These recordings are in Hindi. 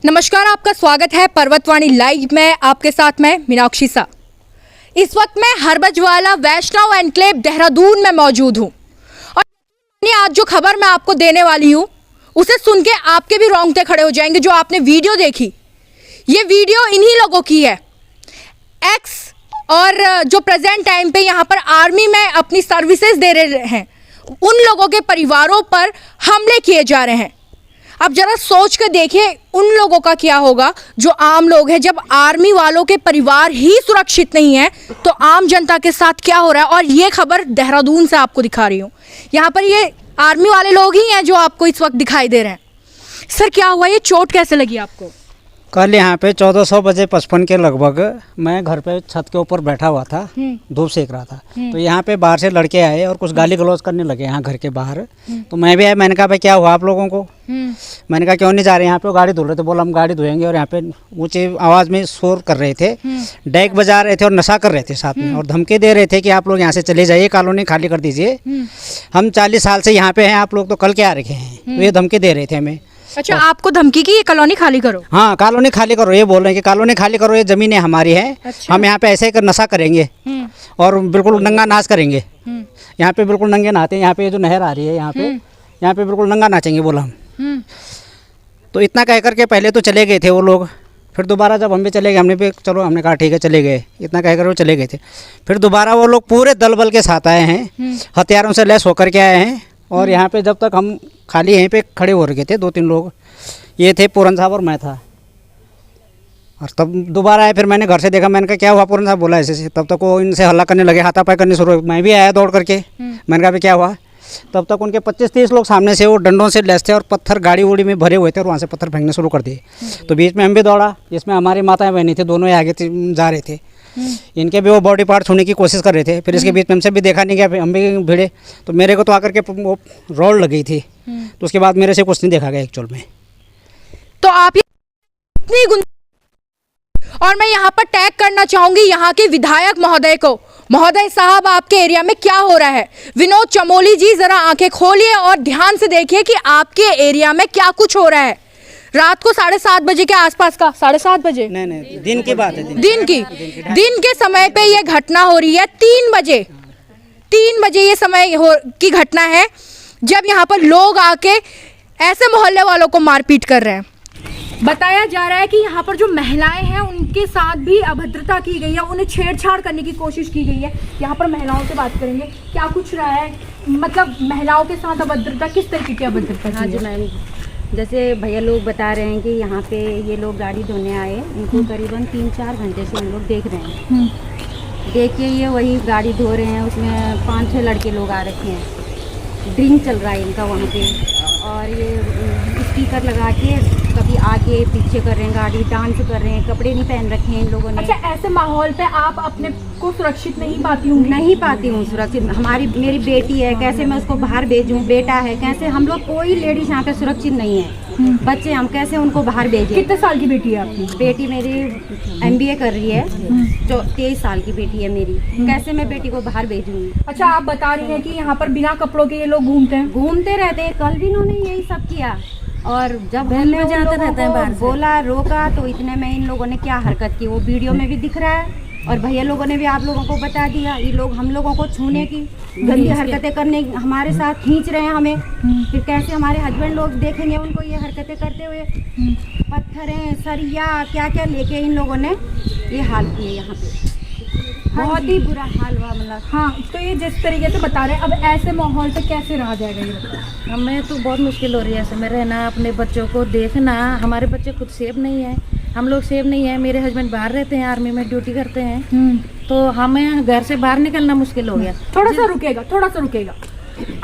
नमस्कार, आपका स्वागत है पर्वतवाणी लाइव में। आपके साथ मैं मीनाक्षी सा। इस वक्त मैं हरबजवाला वैष्णव एनक्लेव देहरादून में मौजूद हूँ और आज जो खबर मैं आपको देने वाली हूँ उसे सुन के आपके भी रोंगटे खड़े हो जाएंगे। जो आपने वीडियो देखी, ये वीडियो इन्हीं लोगों की है, एक्स और जो प्रेजेंट टाइम पे यहाँ पर आर्मी में अपनी सर्विसेज दे रहे हैं, उन लोगों के परिवारों पर हमले किए जा रहे हैं। अब जरा सोच कर देखिए उन लोगों का क्या होगा जो आम लोग हैं। जब आर्मी वालों के परिवार ही सुरक्षित नहीं है तो आम जनता के साथ क्या हो रहा है। और ये खबर देहरादून से आपको दिखा रही हूँ। यहाँ पर ये आर्मी वाले लोग ही हैं जो आपको इस वक्त दिखाई दे रहे हैं। सर, क्या हुआ, ये चोट कैसे लगी आपको? कल यहाँ पे 14:55 के लगभग मैं घर पे छत के ऊपर बैठा हुआ था, धूप सेक रहा था। तो यहाँ पे बाहर से लड़के आए और कुछ गाली गलौज करने लगे यहाँ घर के बाहर। तो मैं भी आया, मैंने कहा भाई क्या हुआ आप लोगों को? मैंने कहा क्यों नहीं जा रहे यहाँ पे? वो गाड़ी धुल रहे थे। बोला हम गाड़ी धोएंगे। और यहाँ पे ऊंची आवाज़ में शोर कर रहे थे, डेक बजा रहे थे और नशा कर रहे थे साथ में, और धमकी दे रहे थे कि आप लोग यहाँ से चले जाइए, कॉलोनी खाली कर दीजिए, हम 40 साल से यहाँ पे हैं, आप लोग तो कल क्या रखे हैं। तो ये धमकी दे रहे थे हमें। अच्छा, आपको धमकी की ये कॉलोनी खाली करो? हाँ, कॉलोनी खाली करो, ये बोल रहे हैं कि कॉलोनी खाली करो, ये ज़मीनें हमारी है। अच्छा। हम यहाँ पे ऐसे कर नशा करेंगे और बिल्कुल नंगा नाच करेंगे। यहाँ पे बिल्कुल नंगे नहाते हैं। यहाँ पे जो नहर आ रही है यहाँ पे बिल्कुल नंगा नाचेंगे बोला हम। तो इतना कह करके पहले तो चले गए थे वो लोग। फिर दोबारा जब हम भी चले गए, हमने भी चलो, हमने कहा ठीक है चले गए, इतना कह कर वो चले गए थे। फिर दोबारा वो लोग पूरे दल बल के साथ आए हैं, हथियारों से लैस होकर के आए हैं। और यहाँ पे जब तक हम खाली यहीं पे खड़े हो रखे थे, 2-3 लोग, ये थे पूरन साहब और मैं था। और तब दोबारा आए, फिर मैंने घर से देखा, मैंने कहा क्या हुआ? पूरन साहब बोला ऐसे। तब तक वो इनसे हल्ला करने लगे, हाथापाई करने शुरू। मैं भी आया दौड़ करके, मैंने कहा भी क्या हुआ? तब तक उनके 25-30 लोग सामने से वो डंडों से लैस थे और पत्थर गाड़ी उड़ी में भरे हुए थे और वहाँ से पत्थर फेंकने शुरू कर दिए। तो बीच में हम भी दौड़ा, जिसमें हमारी माताएं बहनी थी, दोनों ही आगे जा रहे थे। इनके भी वो बॉडी पार्ट छूने की कोशिश कर रहे थे। फिर इसके बीच में हमसे भी देखा नहीं गया, हम भी भिड़े। तो मेरे को तो आकर के वो रॉड लगी थी। तो उसके बाद मेरे से कुछ नहीं देखा गया एक्चुअल में। तो आप और मैं यहाँ पर टैग करना चाहूंगी यहाँ के विधायक महोदय को। महोदय साहब, आपके एरिया में क्या हो रहा है? विनोद चमोली जी, जरा आंखें खोलिए और ध्यान से देखिए कि आपके एरिया में क्या कुछ हो रहा है। रात को 7:30 बजे के आसपास का, 7:30 बजे नहीं, दिन की बात है। दिन के समय पे ये घटना हो रही है। 3 बजे ये समय की घटना है, जब यहाँ पर लोग आके ऐसे मोहल्ले वालों को मारपीट कर रहे हैं। बताया जा रहा है कि यहाँ पर जो महिलाएं हैं उनके साथ भी अभद्रता की गई है, उन्हें छेड़छाड़ करने की कोशिश की गई है। यहाँ पर महिलाओं से बात करेंगे, क्या कुछ रहा है, मतलब महिलाओं के साथ अभद्रता, किस तरीके की अभद्रता? हाँ जी मैम, जैसे भैया लोग बता रहे हैं कि यहाँ पे ये लोग गाड़ी धोने आए, इनको करीबन 3-4 घंटे से हम लोग देख रहे हैं। देखिए ये वही गाड़ी धो रहे हैं, उसमें 5-6 लड़के लोग आ रखे हैं, ड्रिंक चल रहा है इनका वहाँ पे। और ये स्पीकर लगा के कभी आगे पीछे कर रहे हैं, गाड़ी डांस कर रहे हैं, कपड़े नहीं पहन रखे हैं इन लोगों ने। अच्छा, ऐसे माहौल पे आप अपने को सुरक्षित नहीं पाती हूँ? नहीं पाती हूँ सुरक्षित। मेरी बेटी है, कैसे मैं उसको बाहर भेजूँ? बेटा है, कैसे हम लोग कोई लेडीज यहाँ पे सुरक्षित नहीं है। बच्चे हम कैसे उनको बाहर भेजें? कितने साल की बेटी है आपकी? बेटी मेरी MBA कर रही है, जो 23 साल की बेटी है मेरी। कैसे मैं बेटी को बाहर भेजूंगी? अच्छा, आप बता रही हैं कि यहाँ पर बिना कपड़ों के ये लोग घूमते रहते हैं। कल भी इन्होंने यही सब किया। और जब हमने जाते रहते हैं बोला, रोका, तो इतने में इन लोगों ने क्या हरकत की वो वीडियो में भी दिख रहा है। और भैया लोगों ने भी आप लोगों को बता दिया। ये लोग हम लोगों को छूने की गंदी हरकतें करने हमारे साथ खींच रहे हैं हमें। फिर कैसे हमारे हस्बैंड लोग देखेंगे उनको ये हरकतें करते हुए? पत्थरें, सरिया, क्या क्या लेके इन लोगों ने ये हाल किए यहाँ पे। बहुत ही बुरा हाल हुआ मतलब। हाँ, तो ये जिस तरीके से बता रहे हैं, अब ऐसे माहौल पे कैसे रहा जाएगा ये? हमें तो बहुत मुश्किल हो रही है ऐसे में रहना, अपने बच्चों को देखना। हमारे बच्चे खुद सेफ नहीं है, हम लोग सेफ नहीं है। मेरे हस्बैंड बाहर रहते हैं, आर्मी में ड्यूटी करते हैं, तो हमें घर से बाहर निकलना मुश्किल हो गया। थोड़ा सा रुकेगा।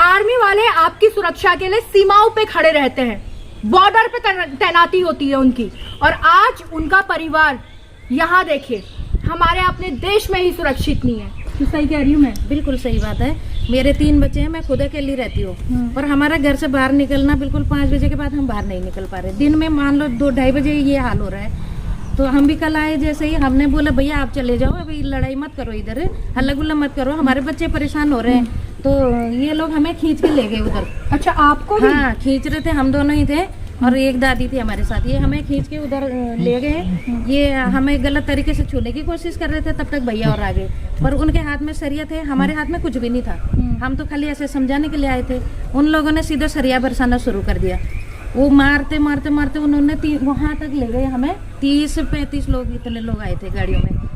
आर्मी वाले आपकी सुरक्षा के लिए सीमाओं पे खड़े रहते हैं, बॉर्डर पे तैनाती होती है उनकी, और आज उनका परिवार यहाँ देखिए हमारे अपने देश में ही सुरक्षित नहीं है। तो सही कह रही हूँ मैं? बिल्कुल सही बात है। मेरे 3 बच्चे हैं, मैं खुद अकेली रहती हूँ और हमारा घर से बाहर निकलना बिल्कुल 5 बजे के बाद हम बाहर नहीं निकल पा रहे। दिन में मान लो 2-2:30 बजे ये हाल हो रहा है। तो हम भी कल आए, जैसे ही हमने बोला भैया आप चले जाओ, अभी लड़ाई मत करो, इधर हल्ला गुल्ला मत करो, हमारे बच्चे परेशान हो रहे हैं। तो ये लोग हमें खींच के ले गए उधर। अच्छा, आपको भी? हाँ, खींच रहे थे, हम दोनों ही थे और एक दादी थी हमारे साथ। ये हमें खींच के उधर ले गए। ये हमें गलत तरीके से छूने की कोशिश कर रहे थे, तब तक भैया और आ गए। पर उनके हाथ में सरिया थे, हमारे हाथ में कुछ भी नहीं था। हम तो खाली ऐसे समझाने के लिए आए थे। उन लोगों ने सीधा सरिया बरसाना शुरू कर दिया। वो मारते मारते मारते उन्होंने वहाँ तक ले गए हमें। 30 से 35 लोग, इतने लोग आए थे गाड़ियों में।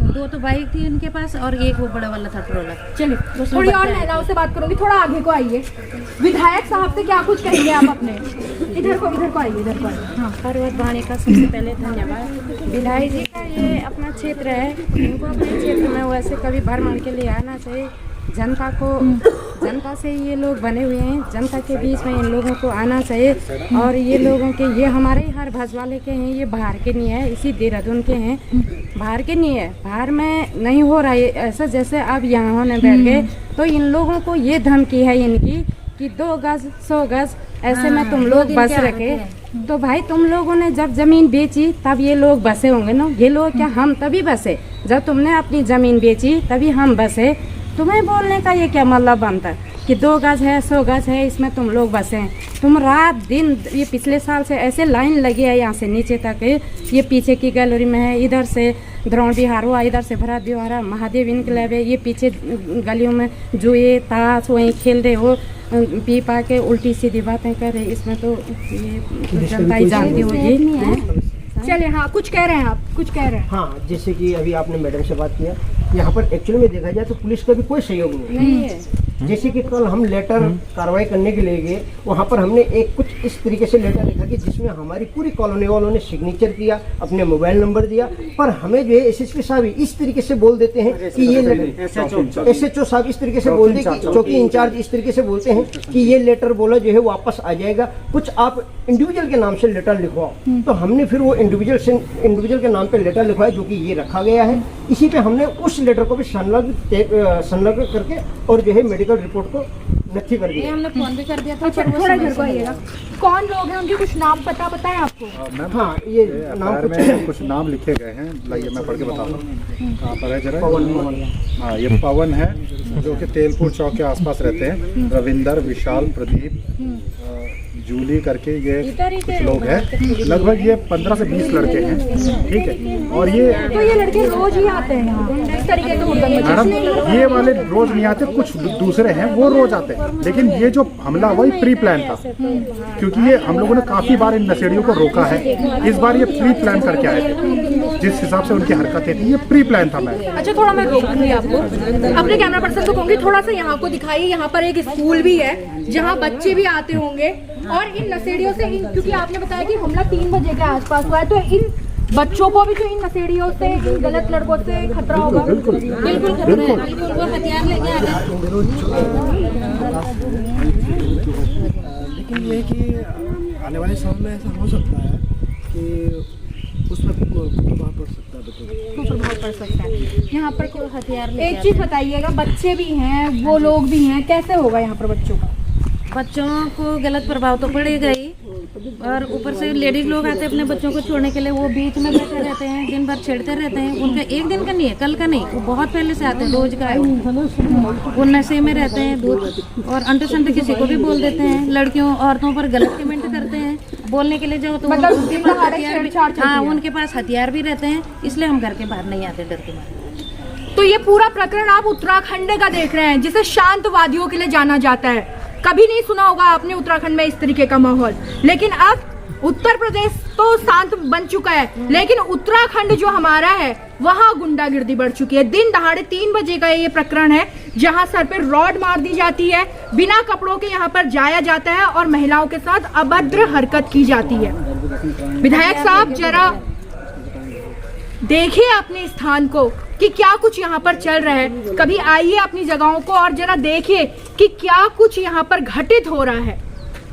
2 तो बाइक थी उनके पास और एक वो बड़ा वाला था ट्रोलर। चलिए थोड़ी और महिलाओं से बात करूंगी, थोड़ा आगे को आइए। विधायक साहब से क्या कुछ कहेंगे आप अपने? इधर को आइए, इधर को आइए। हाँ, पर्वतवाणी का सबसे पहले धन्यवाद। विधायक जी का ये अपना क्षेत्र है, इनको अपने क्षेत्र में वैसे कभी भ्रमण के लिए आना चाहिए। जनता से ये लोग बने हुए हैं, जनता के बीच में इन लोगों को आना चाहिए। और ये लोगों के, ये हमारे ही हर भजवाले के हैं, ये बाहर के नहीं है, इसी देहरादून के हैं, बाहर के नहीं है। बाहर में नहीं हो रहा है ऐसा, जैसे अब यहाँ होने बैठ गए। तो इन लोगों को ये धमकी है इनकी कि 2 गज 100 गज ऐसे में तुम लोग बस रखे। तो भाई तुम लोगों ने जब जमीन बेची तब ये लोग बसे होंगे ना। ये लोग क्या, हम तभी बसे जब तुमने अपनी जमीन बेची, तभी हम बसे। तुम्हें बोलने का ये क्या मतलब बनता है कि 2 गज है 100 गज है इसमें तुम लोग बसे हैं? तुम रात दिन, ये पिछले साल से ऐसे लाइन लगी है यहाँ से नीचे तक। ये पीछे की गैलरी में है, इधर से द्रोण बिहार हुआ, इधर से भरत बिहार, महादेव इनकलेव है। ये पीछे गलियों में जुए ताश वहीं खेल रहे हो, पी पा के उल्टी सीधी बातें कर रहे। इसमें तो ये जनता ही जानती होगी। चलिए, हाँ कुछ कह रहे हैं आप, कुछ कह रहे हैं? हाँ, जैसे कि अभी आपने मैडम से बात किया, यहाँ पर एक्चुअली में देखा जाए तो पुलिस का भी कोई सहयोग नहीं है। जैसे कि कल हम लेटर कार्रवाई करने के लिए गए, वहाँ पर हमने एक कुछ इस तरीके से लेटर लिखा कि जिसमें हमारी पूरी कॉलोनी वालों ने सिग्नेचर किया, अपने मोबाइल नंबर दिया, पर हमें जो है एसएसपी साहब इस तरीके से बोल देते हैं कि ये लेटर, एसएचओ साहब इस तरीके से बोलते हैं, चौकी इंचार्ज इस तरीके से बोलते हैं कि ये लेटर बोला जो है वापस आ जाएगा, कुछ आप इंडिविजुअल के नाम से लेटर लिखवाओ। तो हमने फिर वो इंडिविजुअल के नाम पे लेटर लिखवाया, जो कि ये रखा गया है। इसी पे हमने उस लेटर को भी संलग्न करके और जो है मेडिकल रिपोर्ट को नथी कर दिया। हमने फोन भी कर दिया था। अच्छा, थोड़ा इधर को आइएगा। कौन लोग हैं, उनके कुछ नाम पता बताएं आपको? हाँ, ये नाम कुछ नाम लिखे गए हैं, लाइए मैं पढ़ के बताता हूँ। कहाँ पर है जरा? हाँ, ये पवन है जो कि तेलपुर चौक के आसपास रहते हैं। रविंदर, विशाल, प्रदीप, जूली करके ये कुछ लोग हैं। लगभग ये 15 से 20 लड़के हैं, ठीक है। और ये तो ये लड़के रोज ही आते हैं यहाँ इस तरीके से हुड़दंग मैडम, ये वाले रोज नहीं आते, कुछ दूसरे हैं वो रोज आते हैं। लेकिन ये जो हमला हुआ ये प्री प्लान था, क्योंकि ये हम लोगों ने काफी बार इन नशेड़ियों को रोका है। इस बार ये प्री प्लान करके आए थे, जिस हिसाब से उनकी हरकतें थी, ये प्री प्लान था। मैं अच्छा, थोड़ा मैं रोकूंगी आपको, अपने कैमरा पर्सन को कहूंगी थोड़ा सा यहाँ को दिखाइए। यहाँ पर एक स्कूल भी है जहाँ बच्चे भी आते होंगे, और इन नशेड़ियों से, क्योंकि आपने बताया कि हमला 3 बजे के आसपास हुआ है, तो इन बच्चों को भी जो इन नशेड़ियों से, इन गलत लड़कों से खतरा होगा। बिल्कुल खतरा है, बिल्कुल वो हथियार लेके आ गए। लेकिन ये कि आने वाले समय में ऐसा हो सकता है कि उसमें प्रभाव पड़ सकता है, बच्चों को प्रभाव पड़ सकता है। यहाँ पर कोई हथियार एक चीज बताइएगा, बच्चे भी हैं, वो लोग भी हैं, कैसे होगा यहाँ पर बच्चों का? बच्चों को गलत प्रभाव तो पड़ेगा ही, और ऊपर से लेडीज लोग आते हैं अपने बच्चों को छोड़ने के लिए, वो बीच में बैठे रहते हैं, दिन भर छेड़ते रहते हैं। उनका एक दिन का नहीं है, कल का नहीं, वो बहुत पहले से आते हैं, रोज का है। वो नशे में रहते हैं, दूध और अंटे शंटे किसी को भी बोल देते हैं। लड़कियों औरतों पर गलत कमेंट करते हैं, बोलने के लिए जाओ तो मतलब उनके पास हथियार भी, हाँ उनके पास हथियार भी रहते हैं, इसलिए हम घर के बाहर नहीं आते, डर के मारे। तो ये पूरा प्रकरण आप उत्तराखंड का देख रहे हैं, जिसे शांतवादियों के लिए जाना जाता है। कभी नहीं सुना होगा आपने उत्तराखंड में इस तरीके का माहौल, लेकिन अब उत्तर प्रदेश तो शांत बन चुका है, लेकिन उत्तराखंड जो हमारा है वहां गुंडागिर्दी बढ़ चुकी है। दिन दहाड़े 3 बजे का ये प्रकरण है, जहां सर पे रॉड मार दी जाती है, बिना कपड़ों के यहाँ पर जाया जाता है और महिलाओं के साथ अभद्र हरकत की जाती है। विधायक साहब जरा देखिए अपने स्थान को, कि क्या कुछ यहाँ पर चल रहा है। कभी आइए अपनी जगहों को और जरा देखिए कि क्या कुछ यहाँ पर घटित हो रहा है।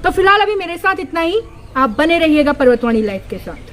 तो फिलहाल अभी मेरे साथ इतना ही, आप बने रहिएगा पर्वतवाणी लाइव के साथ।